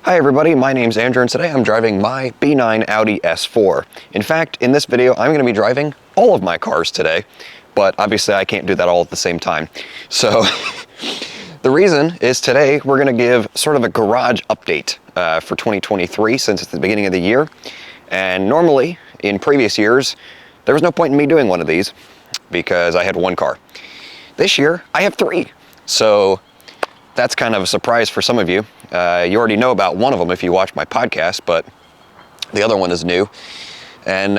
Hi everybody, my name's Andrew and today I'm driving my B9 Audi S4. In fact, in this video I'm going to be driving all of my cars today, but obviously I can't do that all at the same time. So the reason is today we're going to give sort of a garage update for 2023 since it's the beginning of the year. And normally in previous years there was no point in me doing one of these because I had one car. This year I have three. So that's kind of a surprise for some of you. You already know about one of them if you watch my podcast, but the other one is new. And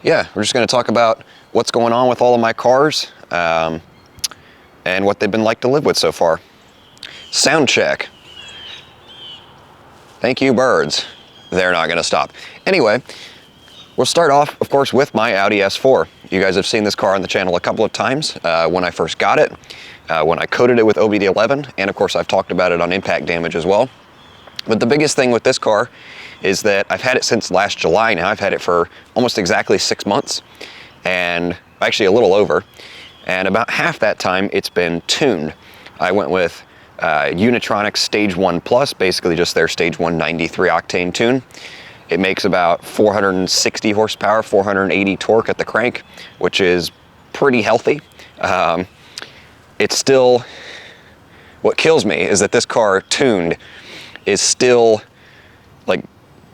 yeah, we're just going to talk about what's going on with all of my cars and what they've been like to live with so far. Sound check. Thank you, birds. They're not going to stop. Anyway, we'll start off, of course, with my Audi S4. You guys have seen this car on the channel a couple of times when I first got it. When I coated it with OBD11, and of course I've talked about it on Impact Damage as well. But the biggest thing with this car is that I've had it since last July now. I've had it for almost exactly 6 months, and actually a little over. And about half that time it's been tuned. I went with Unitronic Stage 1 Plus, basically just their Stage 1 93 octane tune. It makes about 460 horsepower, 480 torque at the crank, which is pretty healthy. It's still, what kills me is that this car tuned is still like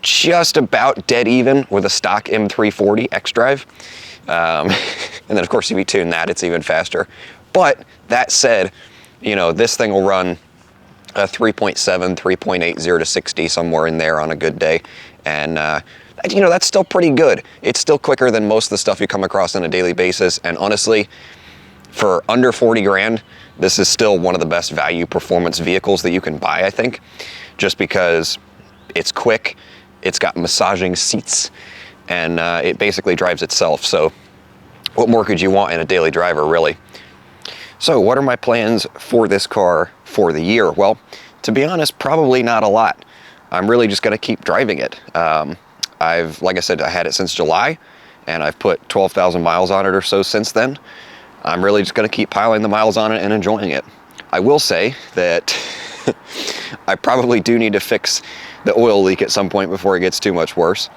just about dead even with a stock M340 xDrive. And then of course if you tune that, it's even faster. But that said, you know, this thing will run a 3.7, 3.80 to 60, somewhere in there on a good day. And you know, that's still pretty good. It's still quicker than most of the stuff you come across on a daily basis. And honestly, for under 40 grand, this is still one of the best value performance vehicles that you can buy, I think, just because it's quick, it's got massaging seats, and it basically drives itself. So what more could you want in a daily driver, really? So what are my plans for this car for the year? Well, to be honest, probably not a lot. I'm really just going to keep driving it. Like I said, I had it since July, and I've put 12,000 miles on it or so since then. I'm really just going to keep piling the miles on it and enjoying it. I will say that I probably do need to fix the oil leak at some point before it gets too much worse.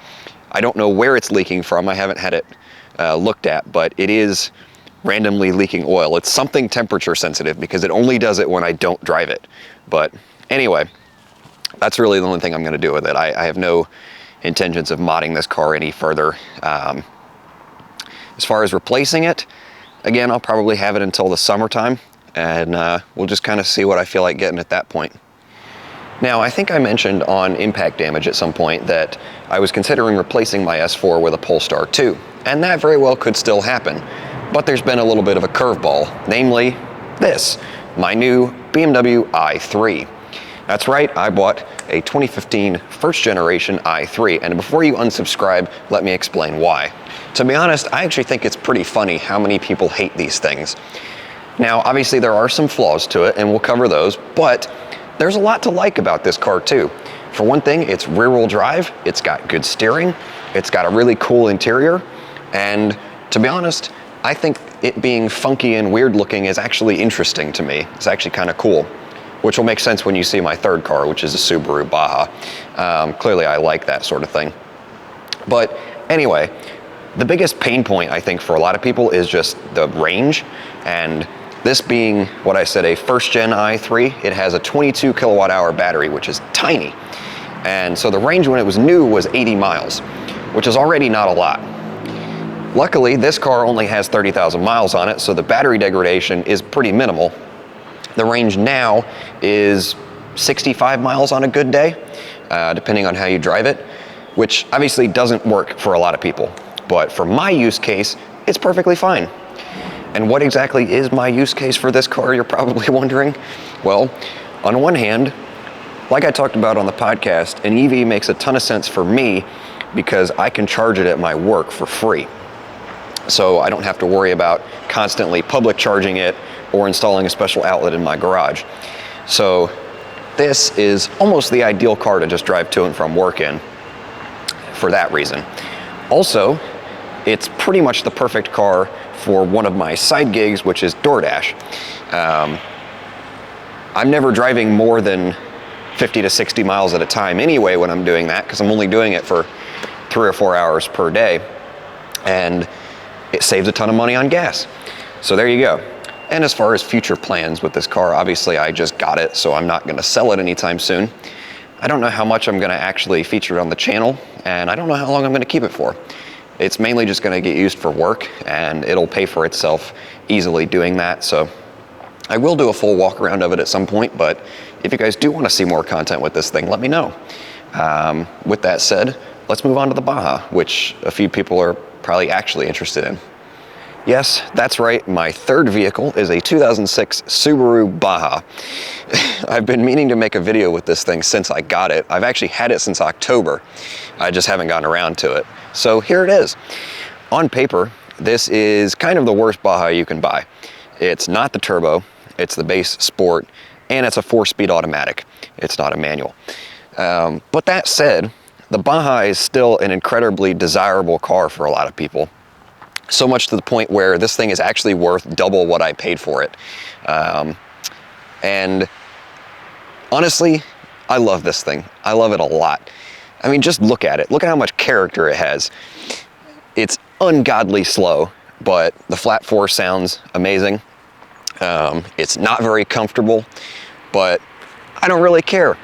I don't know where it's leaking from. I haven't had it looked at, but it is randomly leaking oil. It's something temperature sensitive because it only does it when I don't drive it. But anyway, that's really the only thing I'm going to do with it. I have no intentions of modding this car any further. As far as replacing it, again, I'll probably have it until the summertime, and we'll just kind of see what I feel like getting at that point. Now, I think I mentioned on Impact Damage at some point that I was considering replacing my S4 with a Polestar 2, and that very well could still happen. But there's been a little bit of a curveball, namely this, my new BMW i3. That's right, I bought a 2015 first generation i3, and before you unsubscribe, let me explain why. To be honest, I actually think it's pretty funny how many people hate these things. Now, obviously there are some flaws to it, and we'll cover those, but there's a lot to like about this car too. For one thing, it's rear-wheel drive, it's got good steering, it's got a really cool interior, and to be honest, I think it being funky and weird looking is actually interesting to me. It's actually kind of cool, which will make sense when you see my third car, which is a Subaru Baja. Clearly I like that sort of thing. But anyway, the biggest pain point, I think, for a lot of people is just the range. And this being what I said, a first gen i3, it has a 22 kilowatt hour battery, which is tiny. And so the range when it was new was 80 miles, which is already not a lot. Luckily, this car only has 30,000 miles on it, so the battery degradation is pretty minimal. The range now is 65 miles on a good day, depending on how you drive it, which obviously doesn't work for a lot of people. But for my use case, it's perfectly fine. And what exactly is my use case for this car, you're probably wondering? Well, on one hand, like I talked about on the podcast, an EV makes a ton of sense for me because I can charge it at my work for free. So I don't have to worry about constantly public charging it or installing a special outlet in my garage. So this is almost the ideal car to just drive to and from work in for that reason. Also, it's pretty much the perfect car for one of my side gigs, which is DoorDash. I'm never driving more than 50 to 60 miles at a time anyway when I'm doing that, because I'm only doing it for 3 or 4 hours per day, and it saves a ton of money on gas. So there you go. And as far as future plans with this car, obviously I just got it, so I'm not going to sell it anytime soon. I don't know how much I'm going to actually feature it on the channel, and I don't know how long I'm going to keep it for. It's mainly just going to get used for work, and it'll pay for itself easily doing that. So I will do a full walk around of it at some point, but if you guys do want to see more content with this thing, let me know. With that said, let's move on to the Baja, which a few people are probably actually interested in. Yes, that's right, my third vehicle is a 2006 Subaru Baja. I've been meaning to make a video with this thing since I got it. I've actually had it since October. I just haven't gotten around to it. So here it is. On paper, this is kind of the worst Baja you can buy. It's not the turbo, it's the base sport, and it's a 4-speed automatic. It's not a manual. But that said, the Baja is still an incredibly desirable car for a lot of people. So much to the point where this thing is actually worth double what I paid for it. And honestly, I love this thing. I love it a lot. I mean, just look at it. Look at how much character it has. It's ungodly slow, but the flat 4 sounds amazing. It's not very comfortable, but I don't really care.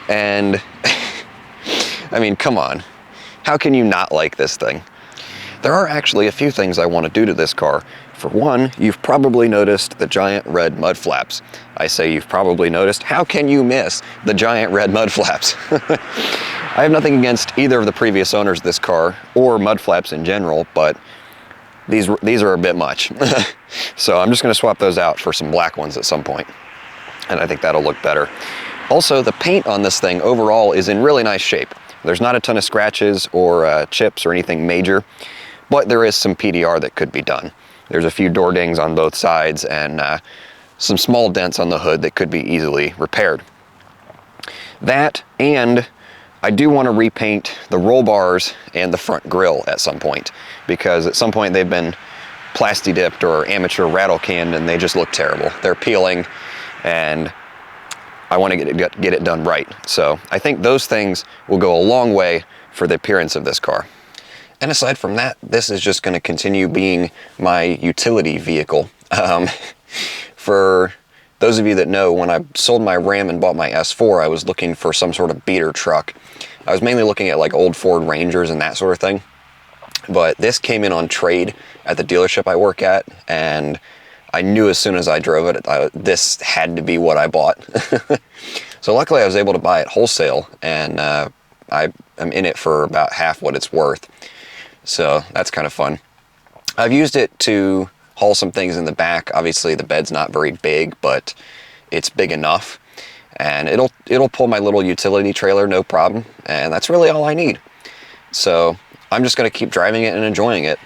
And I mean, come on. How can you not like this thing? There are actually a few things I want to do to this car. For one, you've probably noticed the giant red mud flaps. I say you've probably noticed. How can you miss the giant red mud flaps? I have nothing against either of the previous owners of this car or mud flaps in general, but these are a bit much. So I'm just going to swap those out for some black ones at some point, and I think that'll look better. Also, the paint on this thing overall is in really nice shape. There's not a ton of scratches or chips or anything major, but there is some PDR that could be done. There's a few door dings on both sides and some small dents on the hood that could be easily repaired. That, and I do want to repaint the roll bars and the front grille at some point, because at some point they've been plasti dipped or amateur rattle canned and they just look terrible. They're peeling, and I want to get it done right. So I think those things will go a long way for the appearance of this car. And aside from that, this is just going to continue being my utility vehicle. For those of you that know, when I sold my Ram and bought my S4, I was looking for some sort of beater truck. I was mainly looking at like old Ford Rangers and that sort of thing. But this came in on trade at the dealership I work at, and I knew as soon as I drove it, this had to be what I bought. So luckily I was able to buy it wholesale, and I'm in it for about half what it's worth. So that's kind of fun. I've used it to haul some things in the back. Obviously the bed's not very big, but it's big enough, and it'll pull my little utility trailer no problem, and that's really all I need. So I'm just going to keep driving it and enjoying it.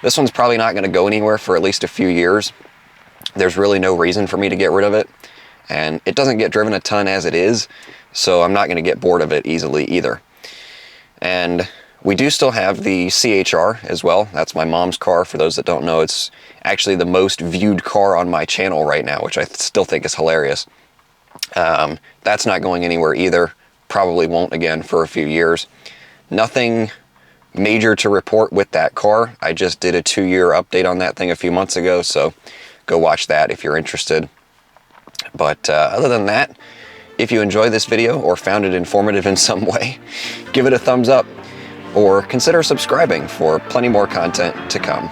This one's probably not going to go anywhere for at least a few years. There's really no reason for me to get rid of it, and it doesn't get driven a ton as it is, so I'm not going to get bored of it easily either. And we do still have the CHR as well. That's my mom's car. For those that don't know, it's actually the most viewed car on my channel right now, which I still think is hilarious. That's not going anywhere either. Probably won't again for a few years. Nothing major to report with that car. I just did a 2-year update on that thing a few months ago, so go watch that if you're interested. But other than that, if you enjoyed this video or found it informative in some way, give it a thumbs up, or consider subscribing for plenty more content to come.